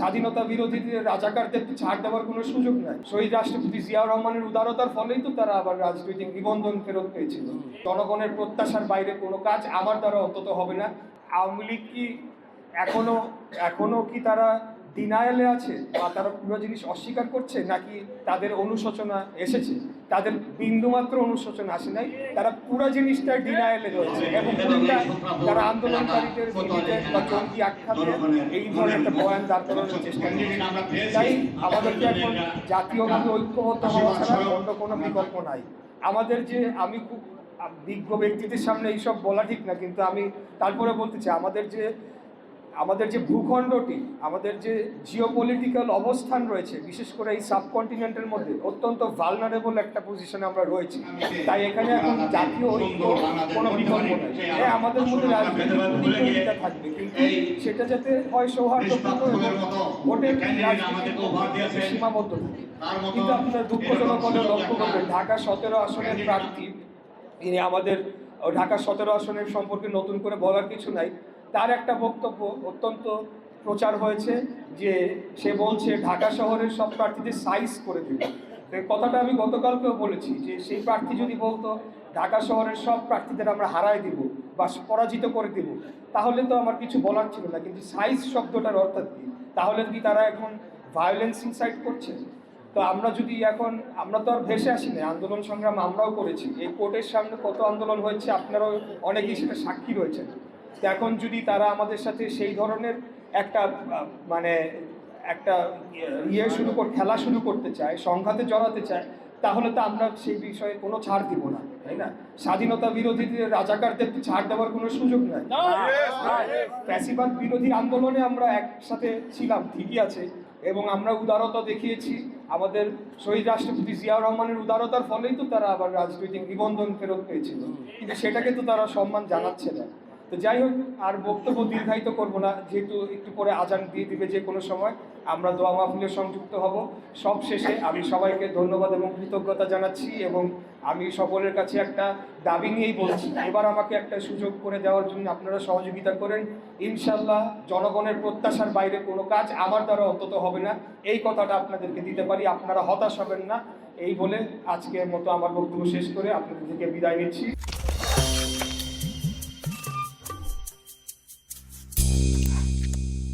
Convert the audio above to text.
স্বাধীনতা বিরোধীদের রাজাকারদের তো ছাড় দেওয়ার কোনো সুযোগ নাই। শহীদ রাষ্ট্রপতি জিয়াউর রহমানের উদারতার ফলেই তো তারা আবার রাজনৈতিক নিবন্ধন ফেরত পেয়েছিল। জনগণের প্রত্যাশার বাইরে কোনো কাজ আমার দ্বারা অন্তত হবে না। আওয়ামী লীগ কি এখনো কি তারা ডিনায়ালে আছে, বা তারা পুরো জিনিস অস্বীকার করছে, নাকি তাদের অনুশোচনা এসেছে? তাদের বিন্দুমাত্র অনুশোচনা আসে নাই, তারা পুরো জিনিসটা ডিনায়ালে রয়েছে এবং তারা আন্দোলনকারীদের বিরুদ্ধে বা জঙ্গি আখ্যা দিয়ে এই ধরনের একটা বয়ান দাঁড় করানোর চেষ্টা করছে। তাই আমাদেরকে এখন জাতীয়ভাবে ঐক্যবদ্ধ হওয়া ছাড়া অন্য কোনো বিকল্প নাই। আমাদের যে, আমি খুব বিজ্ঞ ব্যক্তিদের সামনে এইসব বলা ঠিক না, কিন্তু আমি তারপরে বলতে চাই, আমাদের যে ভূখণ্ডটি, আমাদের যে জিওপলিটিক্যাল অবস্থান রয়েছে, বিশেষ করে এই সাবকন্টিনেন্টের মধ্যে অত্যন্ত ভালনারেবল একটা পজিশনে আমরা রয়েছি। তাই এখানে এখন জাতীয় ঐক্য কোনো বিকল্প নেই। হ্যাঁ, আমাদের মধ্যে রাজনৈতিক প্রতিযোগিতা থাকবে, কিন্তু সেটা যাতে হয় সৌহার্দ্যপূর্ণ এবং ভোটের রাজনীতির সীমাবদ্ধ থাকে। কিন্তু আপনার দুঃখজনক হলে লক্ষ্য করবেন, ঢাকা 17 আসনের প্রার্থী, ইনি আমাদের ঢাকা 17 আসনের সম্পর্কে নতুন করে বলার কিছু নাই। তার একটা বক্তব্য অত্যন্ত প্রচার হয়েছে যে সে বলছে ঢাকা শহরের সব প্রার্থীদের সাইজ করে দেবে। এই কথাটা আমি গতকালকেও বলেছি যে সেই প্রার্থী যদি বলতো ঢাকা শহরের সব প্রার্থীদের আমরা হারায় দিব বা পরাজিত করে দেব, তাহলে তো আমার কিছু বলার ছিল না। কিন্তু সাইজ শব্দটার অর্থাৎ কি? তাহলে কি তারা এখন ভায়োলেন্স ইনসাইট করছে? তো আমরা তো আর ভেসে আসিনি, আন্দোলন সংগ্রাম আমরাও করেছি। এই কোর্টের সামনে কত আন্দোলন হয়েছে, আপনারাও অনেকেই সেটা সাক্ষী রয়েছেন। তো এখন যদি তারা আমাদের সাথে সেই ধরনের একটা খেলা শুরু করতে চায়, সংঘাতে জড়াতে চায়, তাহলে তো আমরা সেই বিষয়ে কোনো ছাড় দিব না, তাই না? স্বাধীনতা বিরোধীদের রাজাকারদের তো ছাড় দেওয়ার কোনো সুযোগ নাই। ফ্যাসিবাদ বিরোধী আন্দোলনে আমরা একসাথে ছিলাম, ঠিকই আছে, এবং আমরা উদারতা দেখিয়েছি। আমাদের শহীদ রাষ্ট্রপতি জিয়াউর রহমানের উদারতার ফলেই তো তারা আবার রাজনৈতিক নিবন্ধন ফেরত পেয়েছিল, কিন্তু সেটাকে তো তারা সম্মান জানাচ্ছে না। তো যাই হোক, আর বক্তব্য দীর্ঘায়িত করবো না, যেহেতু একটু পরে আজান দিয়ে দিবে যে কোনো সময়, আমরা দোয়া মাহফিলে সংযুক্ত হব। সব শেষে আমি সবাইকে ধন্যবাদ এবং কৃতজ্ঞতা জানাচ্ছি, এবং আমি সকলের কাছে একটা দাবি নিয়েই বলছি, এবার আমাকে একটা সুযোগ করে দেওয়ার জন্য আপনারা সহযোগিতা করেন। ইনশাল্লাহ জনগণের প্রত্যাশার বাইরে কোনো কাজ আমার দ্বারা অন্তত হবে না, এই কথাটা আপনাদেরকে দিতে পারি। আপনারা হতাশ হবেন না, এই বলে আজকের মতো আমার বক্তব্য শেষ করে আপনাদের থেকে বিদায় নিচ্ছি।